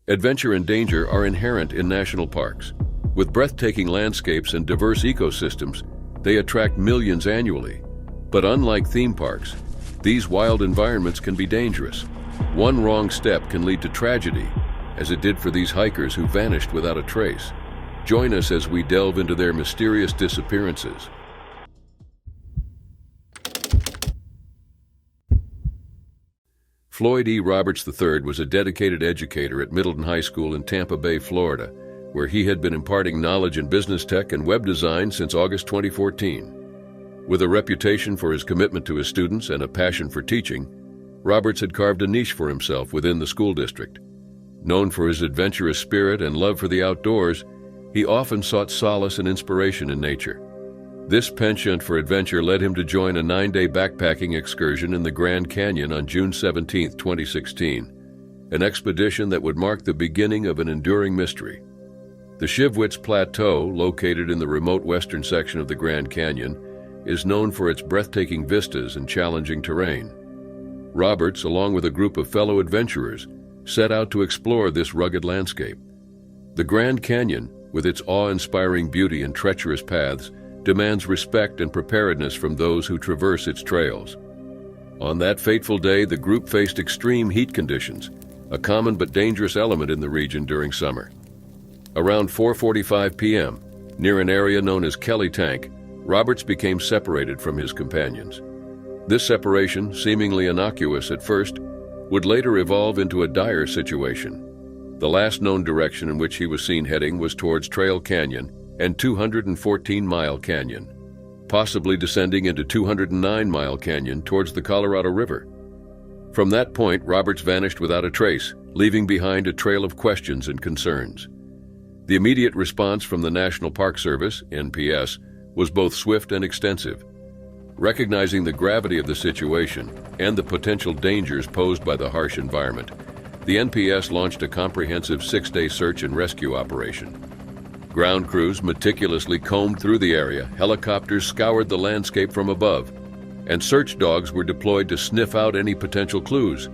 Adventure and danger are inherent in national parks. With breathtaking landscapes and diverse ecosystems, they attract millions annually. But unlike theme parks, these wild environments can be dangerous. One wrong step can lead to tragedy, as it did for these hikers who vanished without a trace. Join us as we delve into their mysterious disappearances. Floyd E. Roberts III was a dedicated educator at Middleton High School in Tampa Bay, Florida, where he had been imparting knowledge in business tech and web design since August 2014. With a reputation for his commitment to his students and a passion for teaching, Roberts had carved a niche for himself within the school district. Known for his adventurous spirit and love for the outdoors, he often sought solace and inspiration in nature. This penchant for adventure led him to join a 9-day backpacking excursion in the Grand Canyon on June 17, 2016, an expedition that would mark the beginning of an enduring mystery. The Shivwitz Plateau, located in the remote western section of the Grand Canyon, is known for its breathtaking vistas and challenging terrain. Roberts, along with a group of fellow adventurers, set out to explore this rugged landscape. The Grand Canyon, with its awe-inspiring beauty and treacherous paths, demands respect and preparedness from those who traverse its trails. On that fateful day, the group faced extreme heat conditions, a common but dangerous element in the region during summer. Around 4:45 p.m., near an area known as Kelly Tank, Roberts became separated from his companions. This separation, seemingly innocuous at first, would later evolve into a dire situation. The last known direction in which he was seen heading was towards Trail Canyon and 214-Mile Canyon, possibly descending into 209-Mile Canyon towards the Colorado River. From that point, Roberts vanished without a trace, leaving behind a trail of questions and concerns. The immediate response from the National Park Service, NPS, was both swift and extensive. Recognizing the gravity of the situation and the potential dangers posed by the harsh environment, the NPS launched a comprehensive 6-day search and rescue operation. Ground crews meticulously combed through the area, helicopters scoured the landscape from above, and search dogs were deployed to sniff out any potential clues.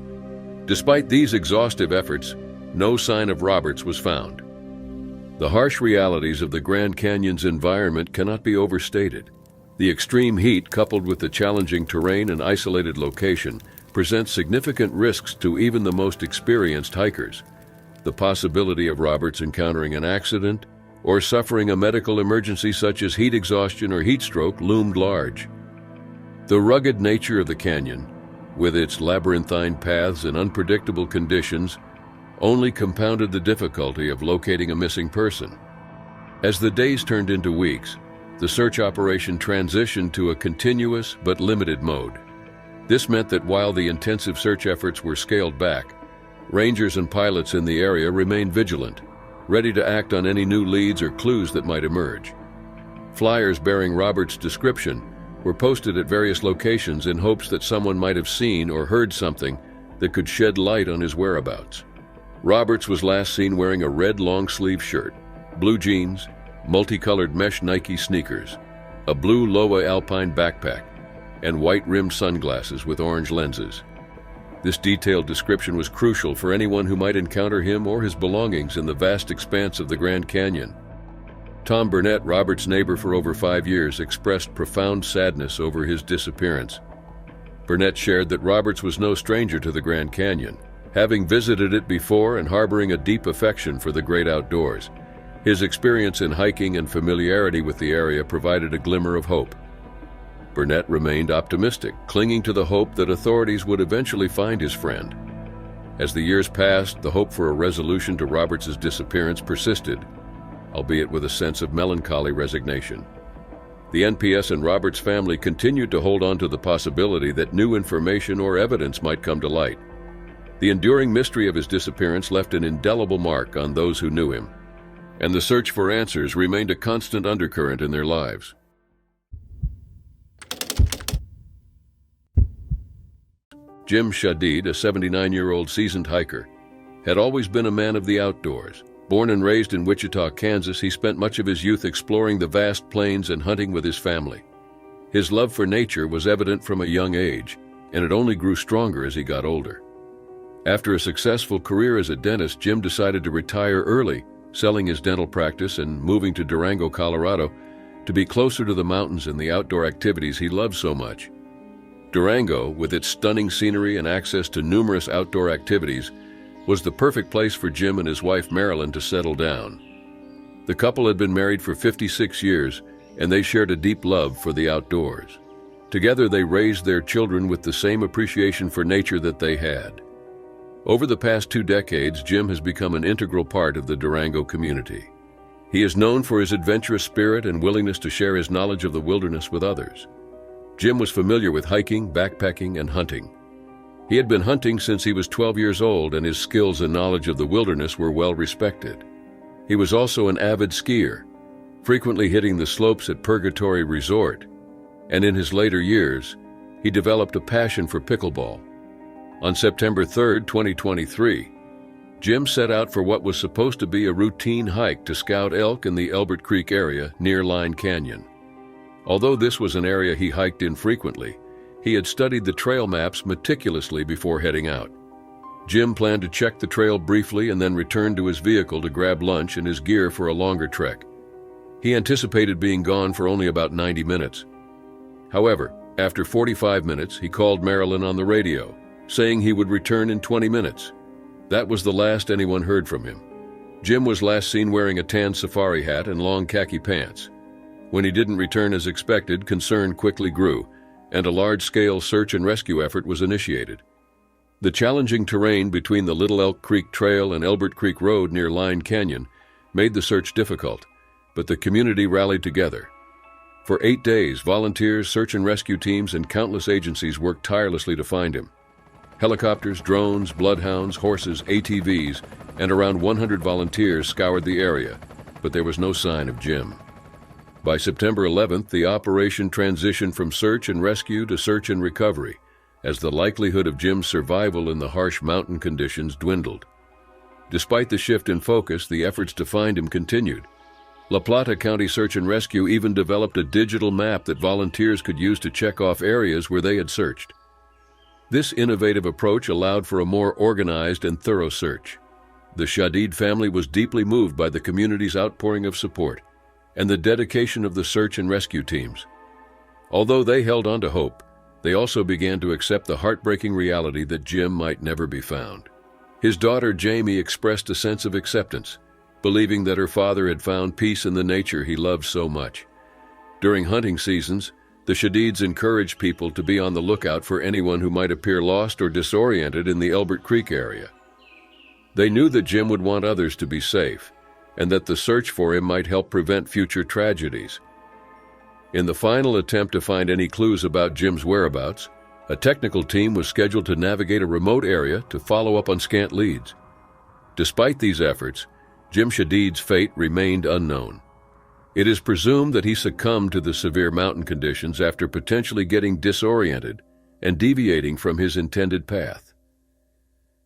Despite these exhaustive efforts, no sign of Roberts was found. The harsh realities of the Grand Canyon's environment cannot be overstated. The extreme heat, coupled with the challenging terrain and isolated location, presents significant risks to even the most experienced hikers. The possibility of Roberts encountering an accident or suffering a medical emergency such as heat exhaustion or heat stroke loomed large. The rugged nature of the canyon, with its labyrinthine paths and unpredictable conditions, only compounded the difficulty of locating a missing person. As the days turned into weeks, the search operation transitioned to a continuous but limited mode. This meant that while the intensive search efforts were scaled back, rangers and pilots in the area remained vigilant, ready to act on any new leads or clues that might emerge. Flyers bearing Roberts' description were posted at various locations in hopes that someone might have seen or heard something that could shed light on his whereabouts. Roberts was last seen wearing a red long-sleeve shirt, blue jeans, multicolored mesh Nike sneakers, a blue Lowa Alpine backpack, and white-rimmed sunglasses with orange lenses. This detailed description was crucial for anyone who might encounter him or his belongings in the vast expanse of the Grand Canyon. Tom Burnett, Roberts' neighbor for over 5 years, expressed profound sadness over his disappearance. Burnett shared that Roberts was no stranger to the Grand Canyon, having visited it before and harboring a deep affection for the great outdoors. His experience in hiking and familiarity with the area provided a glimmer of hope. Burnett remained optimistic, clinging to the hope that authorities would eventually find his friend. As the years passed, the hope for a resolution to Roberts' disappearance persisted, albeit with a sense of melancholy resignation. The NPS and Roberts' family continued to hold on to the possibility that new information or evidence might come to light. The enduring mystery of his disappearance left an indelible mark on those who knew him, and the search for answers remained a constant undercurrent in their lives. Jim Shadid, a 79-year-old seasoned hiker, had always been a man of the outdoors. Born and raised in Wichita, Kansas, he spent much of his youth exploring the vast plains and hunting with his family. His love for nature was evident from a young age, and it only grew stronger as he got older. After a successful career as a dentist, Jim decided to retire early, selling his dental practice and moving to Durango, Colorado, to be closer to the mountains and the outdoor activities he loved so much. Durango, with its stunning scenery and access to numerous outdoor activities, was the perfect place for Jim and his wife Marilyn to settle down. The couple had been married for 56 years, and they shared a deep love for the outdoors. Together they raised their children with the same appreciation for nature that they had. Over the past 2 decades, Jim has become an integral part of the Durango community. He is known for his adventurous spirit and willingness to share his knowledge of the wilderness with others. Jim was familiar with hiking, backpacking, and hunting. He had been hunting since he was 12 years old, and his skills and knowledge of the wilderness were well respected. He was also an avid skier, frequently hitting the slopes at Purgatory Resort, and in his later years, he developed a passion for pickleball. On September 3, 2023, Jim set out for what was supposed to be a routine hike to scout elk in the Elbert Creek area near Line Canyon. Although this was an area he hiked in frequently, he had studied the trail maps meticulously before heading out. Jim planned to check the trail briefly and then return to his vehicle to grab lunch and his gear for a longer trek. He anticipated being gone for only about 90 minutes. However, after 45 minutes, he called Marilyn on the radio, saying he would return in 20 minutes. That was the last anyone heard from him. Jim was last seen wearing a tan safari hat and long khaki pants. When he didn't return as expected, concern quickly grew, and a large-scale search and rescue effort was initiated. The challenging terrain between the Little Elk Creek Trail and Elbert Creek Road near Line Canyon made the search difficult, but the community rallied together. For 8 days, volunteers, search and rescue teams, and countless agencies worked tirelessly to find him. Helicopters, drones, bloodhounds, horses, ATVs, and around 100 volunteers scoured the area, but there was no sign of Jim. By September 11th, the operation transitioned from search and rescue to search and recovery, as the likelihood of Jim's survival in the harsh mountain conditions dwindled. Despite the shift in focus, the efforts to find him continued. La Plata County Search and Rescue even developed a digital map that volunteers could use to check off areas where they had searched. This innovative approach allowed for a more organized and thorough search. The Shadid family was deeply moved by the community's outpouring of support and the dedication of the search and rescue teams. Although they held on to hope, they also began to accept the heartbreaking reality that Jim might never be found. His daughter Jamie expressed a sense of acceptance, believing that her father had found peace in the nature he loved so much. During hunting seasons, the Shadids encouraged people to be on the lookout for anyone who might appear lost or disoriented in the Elbert Creek area. They knew that Jim would want others to be safe, and that the search for him might help prevent future tragedies. In the final attempt to find any clues about Jim's whereabouts, a technical team was scheduled to navigate a remote area to follow up on scant leads. Despite these efforts, Jim Shadid's fate remained unknown. It is presumed that he succumbed to the severe mountain conditions after potentially getting disoriented and deviating from his intended path.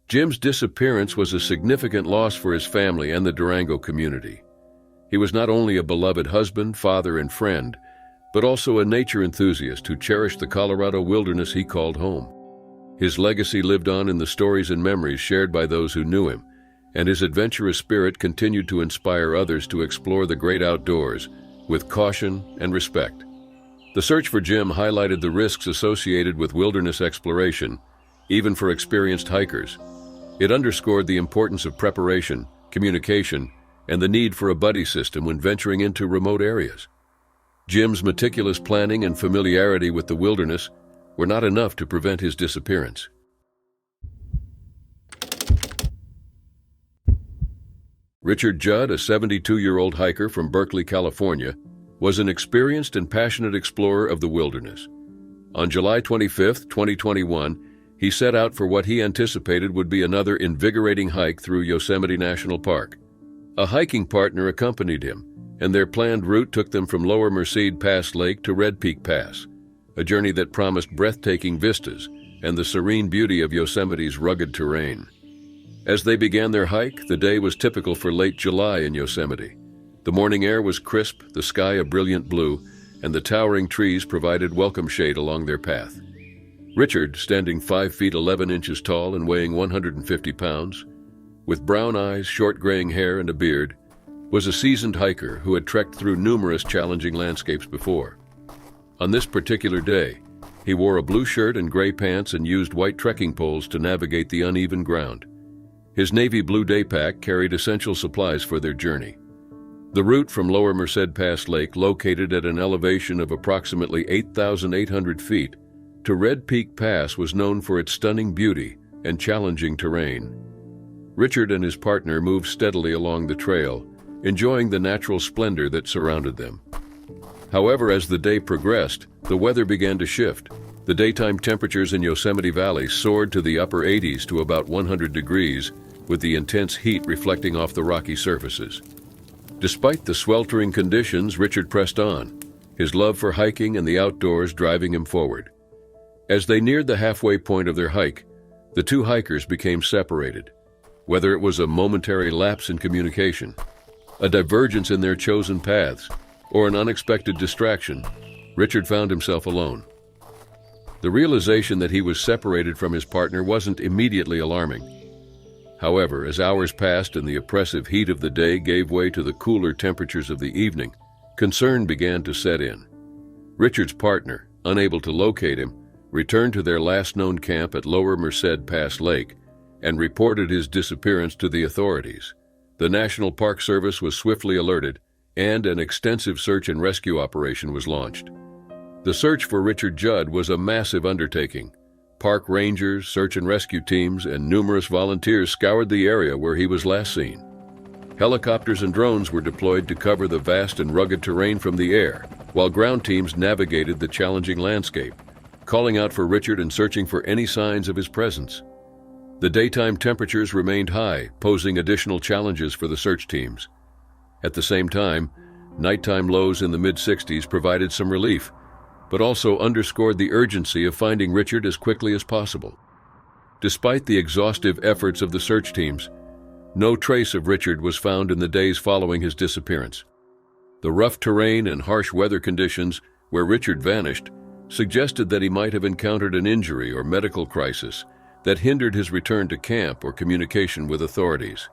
Jim's disappearance was a significant loss for his family and the Durango community. He was not only a beloved husband, father, and friend, but also a nature enthusiast who cherished the Colorado wilderness he called home. His legacy lived on in the stories and memories shared by those who knew him, and his adventurous spirit continued to inspire others to explore the great outdoors with caution and respect. The search for Jim highlighted the risks associated with wilderness exploration, even for experienced hikers. It underscored the importance of preparation, communication, and the need for a buddy system when venturing into remote areas. Jim's meticulous planning and familiarity with the wilderness were not enough to prevent his disappearance. Richard Judd, a 72-year-old hiker from Berkeley, California, was an experienced and passionate explorer of the wilderness. On July 25, 2021, he set out for what he anticipated would be another invigorating hike through Yosemite National Park. A hiking partner accompanied him, and their planned route took them from Lower Merced Pass Lake to Red Peak Pass, a journey that promised breathtaking vistas and the serene beauty of Yosemite's rugged terrain. As they began their hike, the day was typical for late July in Yosemite. The morning air was crisp, the sky a brilliant blue, and the towering trees provided welcome shade along their path. Richard, standing 5 feet 11 inches tall and weighing 150 pounds, with brown eyes, short graying hair, and a beard, was a seasoned hiker who had trekked through numerous challenging landscapes before. On this particular day, he wore a blue shirt and gray pants and used white trekking poles to navigate the uneven ground. His navy blue day pack carried essential supplies for their journey. The route from Lower Merced Pass Lake, located at an elevation of approximately 8,800 feet, to Red Peak Pass was known for its stunning beauty and challenging terrain. Richard and his partner moved steadily along the trail, enjoying the natural splendor that surrounded them. However, as the day progressed, the weather began to shift. The daytime temperatures in Yosemite Valley soared to the upper 80s to about 100 degrees, with the intense heat reflecting off the rocky surfaces. Despite the sweltering conditions, Richard pressed on, his love for hiking and the outdoors driving him forward. As they neared the halfway point of their hike, the two hikers became separated. Whether it was a momentary lapse in communication, a divergence in their chosen paths, or an unexpected distraction, Richard found himself alone. The realization that he was separated from his partner wasn't immediately alarming. However, as hours passed and the oppressive heat of the day gave way to the cooler temperatures of the evening, concern began to set in. Richard's partner, unable to locate him, returned to their last known camp at Lower Merced Pass Lake and reported his disappearance to the authorities. The National Park Service was swiftly alerted, and an extensive search and rescue operation was launched. The search for Richard Judd was a massive undertaking. Park rangers, search and rescue teams, and numerous volunteers scoured the area where he was last seen. Helicopters and drones were deployed to cover the vast and rugged terrain from the air, while ground teams navigated the challenging landscape, calling out for Richard and searching for any signs of his presence. The daytime temperatures remained high, posing additional challenges for the search teams. At the same time, nighttime lows in the mid-60s provided some relief, but also underscored the urgency of finding Richard as quickly as possible. Despite the exhaustive efforts of the search teams, no trace of Richard was found in the days following his disappearance. The rough terrain and harsh weather conditions where Richard vanished suggested that he might have encountered an injury or medical crisis that hindered his return to camp or communication with authorities.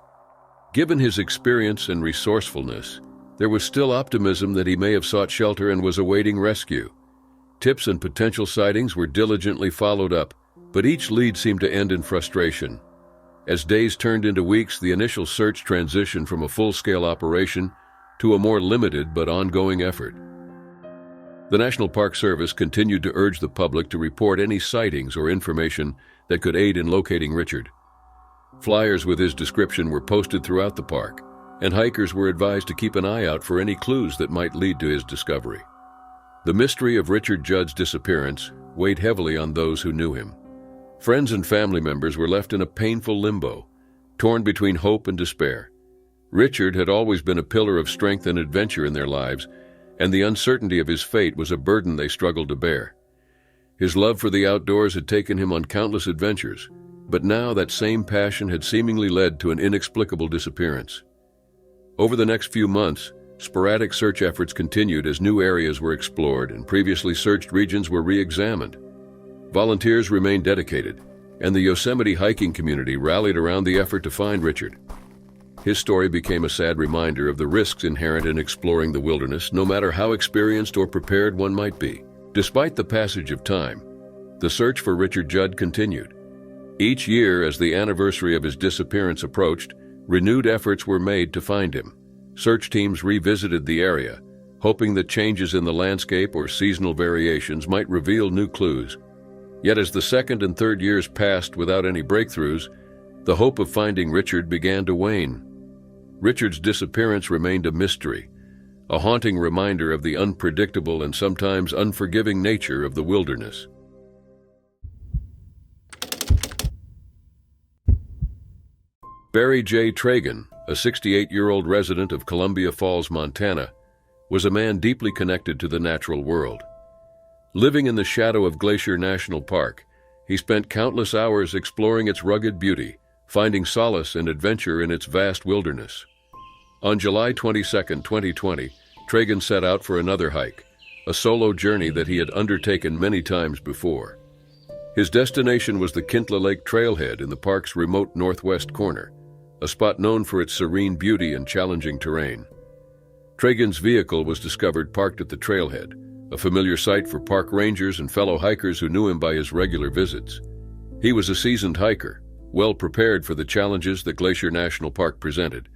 Given his experience and resourcefulness, there was still optimism that he may have sought shelter and was awaiting rescue. Tips and potential sightings were diligently followed up, but each lead seemed to end in frustration. As days turned into weeks, the initial search transitioned from a full-scale operation to a more limited but ongoing effort. The National Park Service continued to urge the public to report any sightings or information that could aid in locating Richard. Flyers with his description were posted throughout the park, and hikers were advised to keep an eye out for any clues that might lead to his discovery. The mystery of Richard Judd's disappearance weighed heavily on those who knew him. Friends and family members were left in a painful limbo, torn between hope and despair. Richard had always been a pillar of strength and adventure in their lives, and the uncertainty of his fate was a burden they struggled to bear. His love for the outdoors had taken him on countless adventures, but now that same passion had seemingly led to an inexplicable disappearance. Over the next few months, sporadic search efforts continued as new areas were explored and previously searched regions were re-examined. Volunteers remained dedicated, and the Yosemite hiking community rallied around the effort to find Richard. His story became a sad reminder of the risks inherent in exploring the wilderness, no matter how experienced or prepared one might be. Despite the passage of time, the search for Richard Judd continued. Each year, as the anniversary of his disappearance approached, renewed efforts were made to find him. Search teams revisited the area, hoping that changes in the landscape or seasonal variations might reveal new clues. Yet as the second and third years passed without any breakthroughs, the hope of finding Richard began to wane. Richard's disappearance remained a mystery, a haunting reminder of the unpredictable and sometimes unforgiving nature of the wilderness. Barry J. Tragan, a 68-year-old resident of Columbia Falls, Montana, was a man deeply connected to the natural world. Living in the shadow of Glacier National Park, he spent countless hours exploring its rugged beauty, finding solace and adventure in its vast wilderness. On July 22, 2020, Tragan set out for another hike, a solo journey that he had undertaken many times before. His destination was the Kintla Lake trailhead in the park's remote northwest corner, a spot known for its serene beauty and challenging terrain. Traegen's vehicle was discovered parked at the trailhead, a familiar sight for park rangers and fellow hikers who knew him by his regular visits. He was a seasoned hiker, well prepared for the challenges that Glacier National Park presented.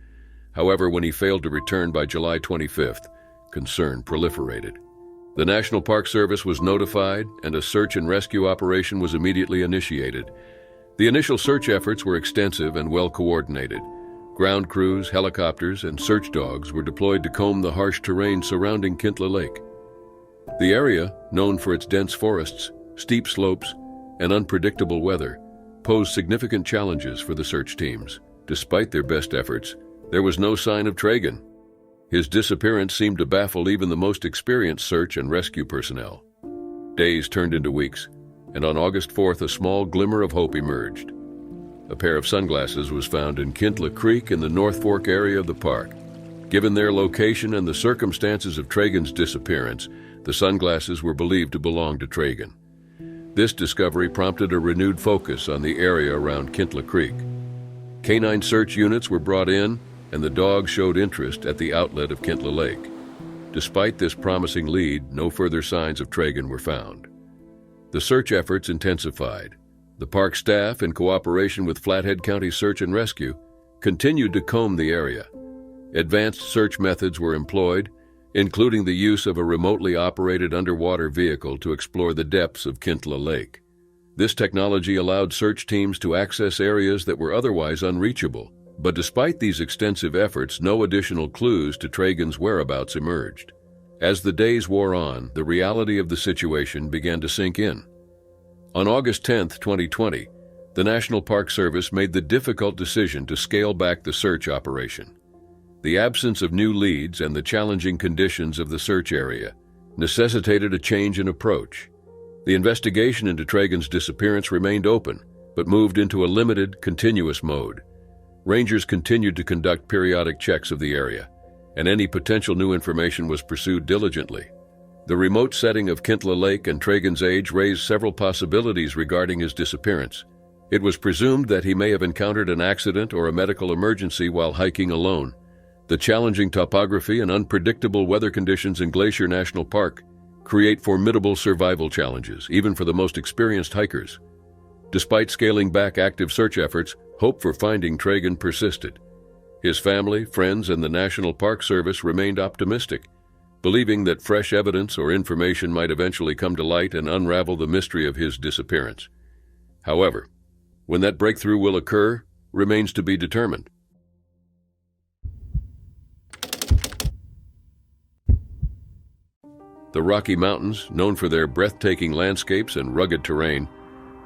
However, when he failed to return by July 25th, concern proliferated. The National Park Service was notified, and a search and rescue operation was immediately initiated. The initial search efforts were extensive and well coordinated. Ground crews, helicopters, and search dogs were deployed to comb the harsh terrain surrounding Kintla Lake. The area, known for its dense forests, steep slopes, and unpredictable weather, posed significant challenges for the search teams. Despite their best efforts, there was no sign of Traegen. His disappearance seemed to baffle even the most experienced search and rescue personnel. Days turned into weeks, and on August 4th, a small glimmer of hope emerged. A pair of sunglasses was found in Kintla Creek in the North Fork area of the park. Given their location and the circumstances of Traegen's disappearance, the sunglasses were believed to belong to Traegen. This discovery prompted a renewed focus on the area around Kintla Creek. Canine search units were brought in, and the dogs showed interest at the outlet of Kintla Lake. Despite this promising lead, no further signs of Traegen were found. The search efforts intensified. The park staff, in cooperation with Flathead County Search and Rescue, continued to comb the area. Advanced search methods were employed, including the use of a remotely operated underwater vehicle to explore the depths of Kintla Lake. This technology allowed search teams to access areas that were otherwise unreachable, but despite these extensive efforts, no additional clues to Traegen's whereabouts emerged. As the days wore on, the reality of the situation began to sink in. On August 10, 2020, the National Park Service made the difficult decision to scale back the search operation. The absence of new leads and the challenging conditions of the search area necessitated a change in approach. The investigation into Traegen's disappearance remained open, but moved into a limited, continuous mode. Rangers continued to conduct periodic checks of the area, and any potential new information was pursued diligently. The remote setting of Kintla Lake and Traegen's age raised several possibilities regarding his disappearance. It was presumed that he may have encountered an accident or a medical emergency while hiking alone. The challenging topography and unpredictable weather conditions in Glacier National Park create formidable survival challenges, even for the most experienced hikers. Despite scaling back active search efforts, hope for finding Traegen persisted. His family, friends, and the National Park Service remained optimistic, believing that fresh evidence or information might eventually come to light and unravel the mystery of his disappearance. However, when that breakthrough will occur remains to be determined. The Rocky Mountains, known for their breathtaking landscapes and rugged terrain,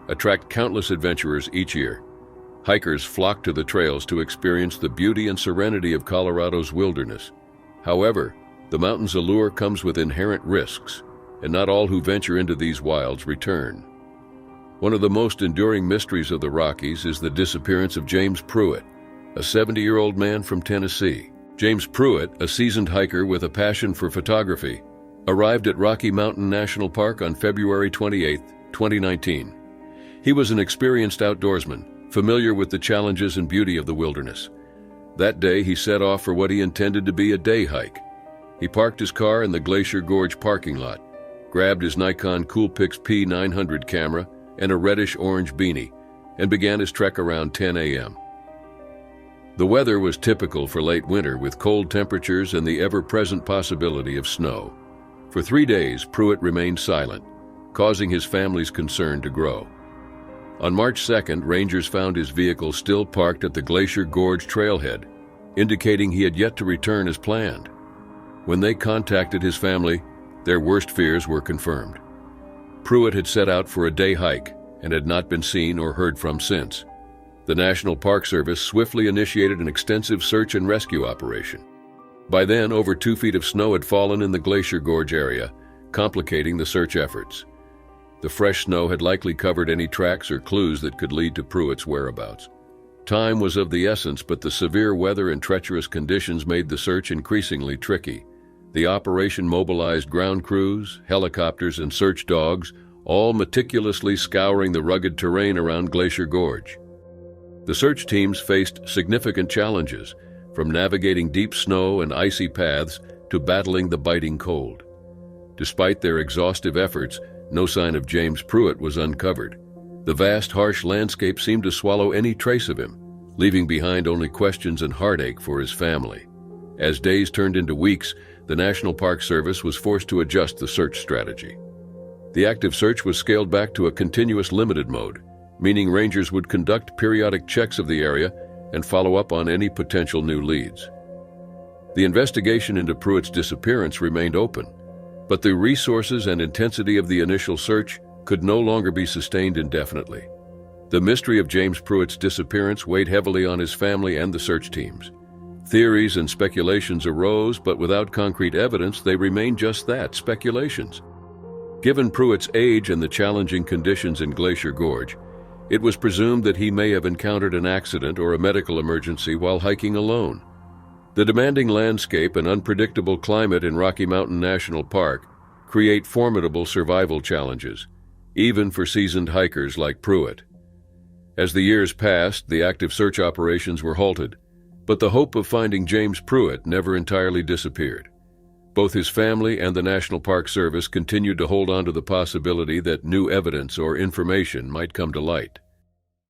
attract countless adventurers each year. Hikers flock to the trails to experience the beauty and serenity of Colorado's wilderness. However, the mountain's allure comes with inherent risks, and not all who venture into these wilds return. One of the most enduring mysteries of the Rockies is the disappearance of James Pruitt, a 70-year-old man from Tennessee. James Pruitt, a seasoned hiker with a passion for photography, arrived at Rocky Mountain National Park on February 28, 2019. He was an experienced outdoorsman, familiar with the challenges and beauty of the wilderness. That day, he set off for what he intended to be a day hike. He parked his car in the Glacier Gorge parking lot, grabbed his Nikon Coolpix P900 camera and a reddish-orange beanie, and began his trek around 10 a.m. The weather was typical for late winter, with cold temperatures and the ever-present possibility of snow. For 3 days, Pruitt remained silent, causing his family's concern to grow. On March 2nd, rangers found his vehicle still parked at the Glacier Gorge trailhead, indicating he had yet to return as planned. When they contacted his family, their worst fears were confirmed. Pruitt had set out for a day hike and had not been seen or heard from since. The National Park Service swiftly initiated an extensive search and rescue operation. By then, over 2 feet of snow had fallen in the Glacier Gorge area, complicating the search efforts. The fresh snow had likely covered any tracks or clues that could lead to Pruitt's whereabouts. Time was of the essence, but the severe weather and treacherous conditions made the search increasingly tricky. The operation mobilized ground crews, helicopters, and search dogs, all meticulously scouring the rugged terrain around Glacier Gorge. The search teams faced significant challenges, from navigating deep snow and icy paths to battling the biting cold. Despite their exhaustive efforts, no sign of James Pruitt was uncovered. The vast, harsh landscape seemed to swallow any trace of him, leaving behind only questions and heartache for his family. As days turned into weeks, the National Park Service was forced to adjust the search strategy. The active search was scaled back to a continuous limited mode, meaning rangers would conduct periodic checks of the area and follow up on any potential new leads. The investigation into Pruitt's disappearance remained open, but the resources and intensity of the initial search could no longer be sustained indefinitely. The mystery of James Pruitt's disappearance weighed heavily on his family and the search teams. Theories and speculations arose, but without concrete evidence, they remained just that, speculations. Given Pruitt's age and the challenging conditions in Glacier Gorge, it was presumed that he may have encountered an accident or a medical emergency while hiking alone. The demanding landscape and unpredictable climate in Rocky Mountain National Park create formidable survival challenges, even for seasoned hikers like Pruitt. As the years passed, the active search operations were halted, but the hope of finding James Pruitt never entirely disappeared. Both his family and the National Park Service continued to hold on to the possibility that new evidence or information might come to light.